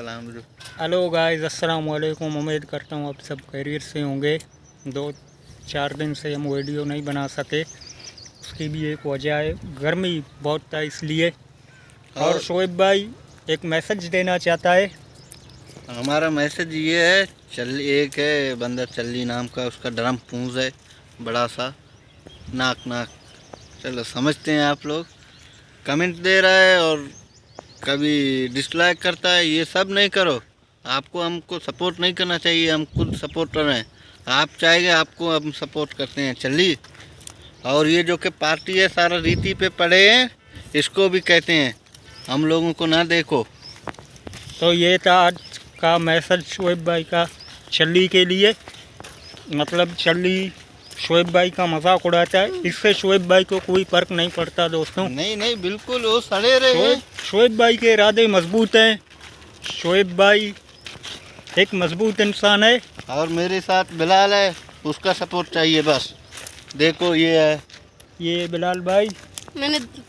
सलाम। Hello guys, अस्सलाम वालेकुम। उम्मीद करता हूँ आप सब खैरियत से होंगे। 2-4 दिन से हम वीडियो नहीं बना सके, उसकी भी एक वजह है, गर्मी बहुत था इसलिए। और शोएब भाई एक मैसेज देना चाहता है। हमारा मैसेज ये है, एक है बंदर चल्ली नाम का, उसका ड्रम पूंज है बड़ा सा, नाक चलो समझते हैं आप लोग। कमेंट दे रहा है और कभी डिसलाइक करता है, ये सब नहीं करो। आपको हमको सपोर्ट नहीं करना चाहिए, हम खुद सपोर्टर हैं। आप चाहेंगे आपको हम सपोर्ट करते हैं चलिए। और ये जो कि पार्टी है सारा रीति पे पड़े हैं, इसको भी कहते हैं हम लोगों को ना देखो। तो ये था आज का मैसेज शोएब भाई का चल्ली के लिए। मतलब चल्ली शोएब भाई का मजाक उड़ाता है, इससे शोएब भाई को कोई फर्क नहीं पड़ता दोस्तों। नहीं बिल्कुल वो सड़े रहे। शोएब भाई के इरादे मजबूत हैं। शोएब भाई एक मजबूत इंसान है। और मेरे साथ बिलाल है, उसका सपोर्ट चाहिए बस। देखो ये है, ये बिलाल भाई,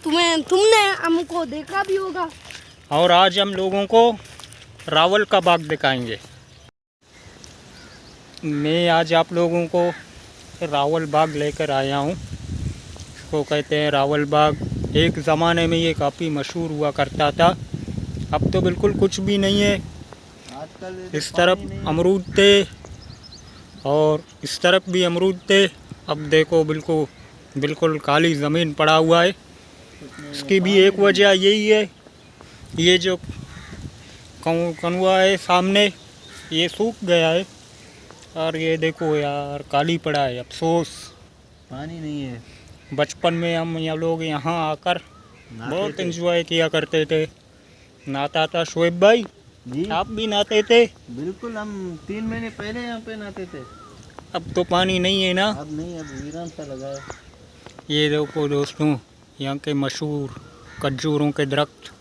तुमने हमको देखा भी होगा। और आज हम लोगों को रावल का बाग दिखाएंगे। मैं आज आप लोगों को रावल बाग लेकर आया हूँ। इसको कहते हैं रावल बाग। एक ज़माने में ये काफ़ी मशहूर हुआ करता था, अब तो बिल्कुल कुछ भी नहीं है। आजकल इस तरफ अमरूद थे और इस तरफ भी अमरूद थे। अब देखो बिल्कुल काली ज़मीन पड़ा हुआ है। इसकी भी एक वजह यही है, ये जो कनुआ है सामने, ये सूख गया है। और ये देखो यार, काली पड़ा है, अफसोस पानी नहीं है। बचपन में हम लोग यहाँ आकर बहुत एंजॉय किया करते थे। नहाता था शोएब भाई जी, आप भी नहाते थे। बिल्कुल, हम 3 महीने पहले यहाँ पे नहाते थे। अब तो पानी नहीं है ना। अब नहीं, अब वीरान सा लगा है। ये देखो दोस्तों, यहाँ के मशहूर खजूरों के दरख्त,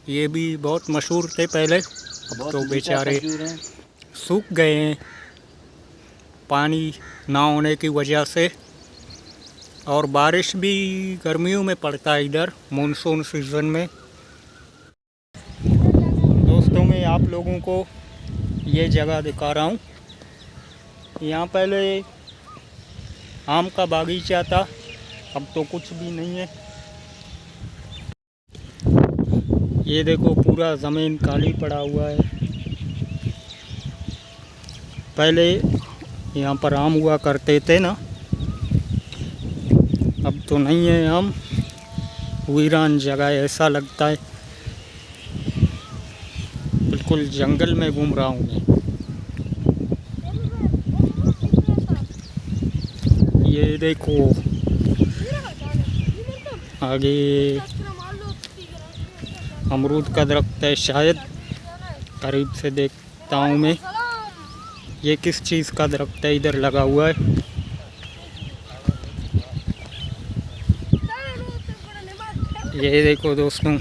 ये भी बहुत मशहूर थे पहले, अब तो बेचारे सूख गए हैं पानी ना होने की वजह से। और बारिश भी गर्मियों में पड़ता है इधर, मानसून सीज़न में। दोस्तों मैं आप लोगों को ये जगह दिखा रहा हूँ। यहाँ पहले आम का बागीचा था, अब तो कुछ भी नहीं है। ये देखो पूरा ज़मीन काली पड़ा हुआ है। पहले यहाँ पर आम हुआ करते थे ना, अब तो नहीं है आम। वीरान जगह है, ऐसा लगता है बिल्कुल जंगल में घूम रहा हूँ मैं। ये देखो आगे अमरूद का दरख्त है शायद, करीब से देखता हूँ मैं। ये किस चीज़ का दरख्त है इधर लगा हुआ है। ये देखो दोस्तों,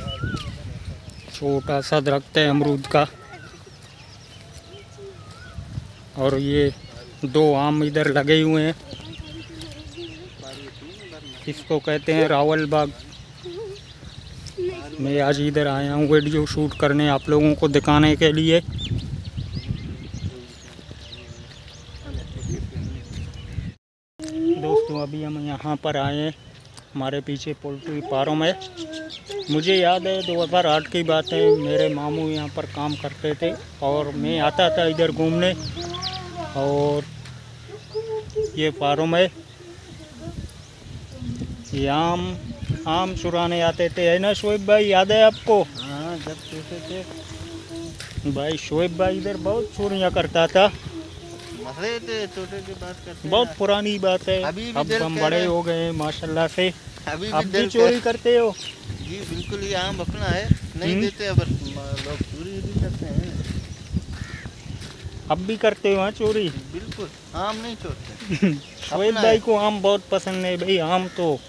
छोटा सा दरख्त है अमरूद का। और ये 2 आम इधर लगे हुए हैं। इसको कहते हैं रावल बाग। मैं आज इधर आया हूँ वीडियो शूट करने, आप लोगों को दिखाने के लिए। दोस्तों अभी हम यहाँ पर आए हैं, हमारे पीछे पोल्ट्री फार्म है। मुझे याद है 2008 की बात है, मेरे मामू यहाँ पर काम करते थे और मैं आता था इधर घूमने। और ये फार्म है, ये आम चुराने आते थे, है ना शोएब भाई, याद है आपको? हाँ, जब छोटे थे भाई शोएब भाई इधर बहुत चोरियाँ करता था। मसले थे, छोटे की बात करते हैं। बहुत पुरानी बात है। अभी भी अब दिल हम कह बड़े रहे हैं। हो गए हैं माशाल्लाह से। अभी अब भी दिल चोरी करते हो? जी बिल्कुल, ये आम अपना है, नहीं देते, अब लोग चोरी भी करते हैं। अब भी करते हो हाँ चोरी? बिल्कुल, आम नहीं छोड़ते। शोएब भाई को आम बहुत पसंद है भाई, आम तो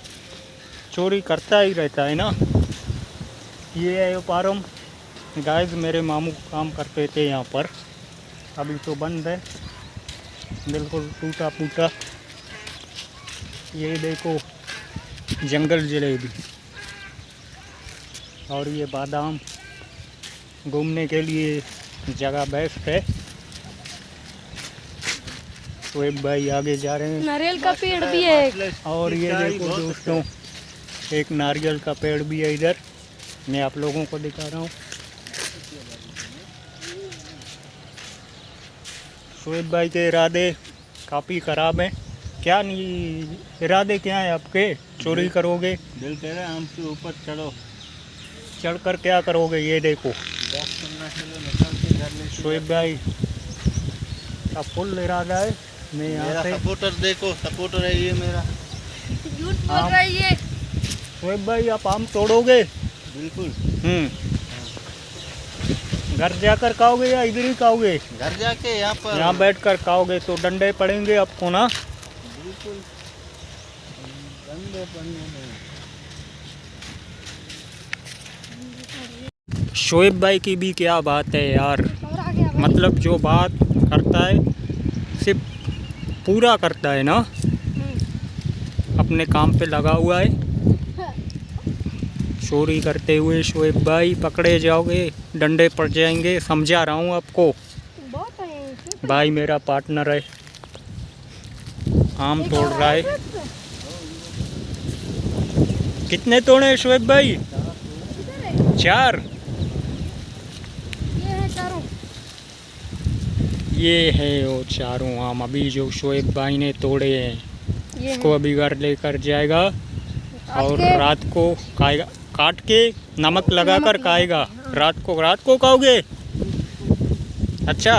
चोरी करता ही रहता है ना। ये है फार्म गाइस, मेरे मामू काम करते थे यहाँ पर, अभी तो बंद है, बिल्कुल टूटा फूटा। ये देखो जंगल जलेबी, और ये बादाम, घूमने के लिए जगह बेस्ट है। शोएब भाई आगे जा रहे हैं नारियल का पेड़ भी है एक। और ये देखो दोस्तों, एक नारियल का पेड़ भी है इधर, मैं आप लोगों को दिखा रहा हूँ। शोएब भाई के इरादे काफ़ी ख़राब हैं। क्या नहीं इरादे क्या हैं आपके? चोरी करोगे? दिल कह रहा है आम के ऊपर चढ़ो। चढ़कर क्या करोगे? ये देखो शोएब भाई का फुल इरादा है। मैं यहाँ मेरा से सपोर्टर देखो, सपोर्टर है ये मेरा। झूठ बोल रहा है ये। शोएब भाई आप आम तोड़ोगे? बिल्कुल। घर जाकर खाओगे या इधर ही खाओगे? घर जाके यहाँ पर यहाँ बैठकर खाओगे तो डंडे पड़ेंगे आपको ना। बिल्कुल गंदे पन्ने में। शोएब भाई की भी क्या बात है यार, और आ गया भाई। मतलब जो बात करता है सिर्फ पूरा करता है ना, अपने काम पे लगा हुआ है। चोरी करते हुए शोएब भाई पकड़े जाओगे, डंडे पड़ जाएंगे, समझा रहा हूँ आपको। बहुत है। भाई मेरा पार्टनर है, आम तोड़ रहा है। कितने तोड़े शोएब भाई? 4। ये है चारों। ये है वो चारों आम अभी जो शोएब भाई ने तोड़े हैं। ये इसको अभी घर लेकर जाएगा और के- रात को खाएगा, काट के नमक लगाकर खाएगा। रात को खाओगे? अच्छा,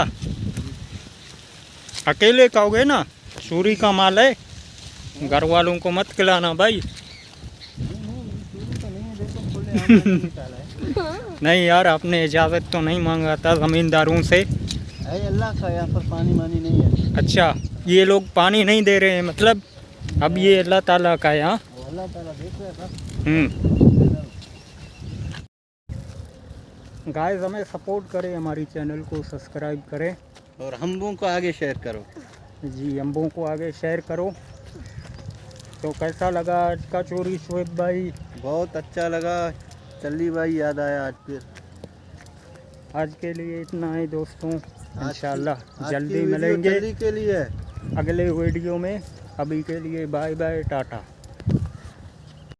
अकेले खाओगे ना? चोरी का माल है, घर वालों को मत खिलाना भाई। नहीं यार, आपने इजाज़त तो नहीं मांगा था ज़मींदारों से। अल्लाह का यहाँ पर पानी मानी नहीं है। अच्छा, ये लोग पानी नहीं दे रहे हैं मतलब? अब ये अल्लाह ताला का है। हाँ। अल्लाह ताला देख रहा था। गाइस हमें सपोर्ट करें, हमारी चैनल को सब्सक्राइब करें और हमों को आगे शेयर करो। जी, अम्बों को आगे शेयर करो। तो कैसा लगा आज का चोरी शोएब भाई? बहुत अच्छा लगा। चल्ली भाई याद आया आज फिर। आज के लिए इतना है दोस्तों, आज इंशाल्लाह की जल्दी वीडियो मिलेंगे चल्ली के लिए। अगले वीडियो में। अभी के लिए बाय बाय, टाटा।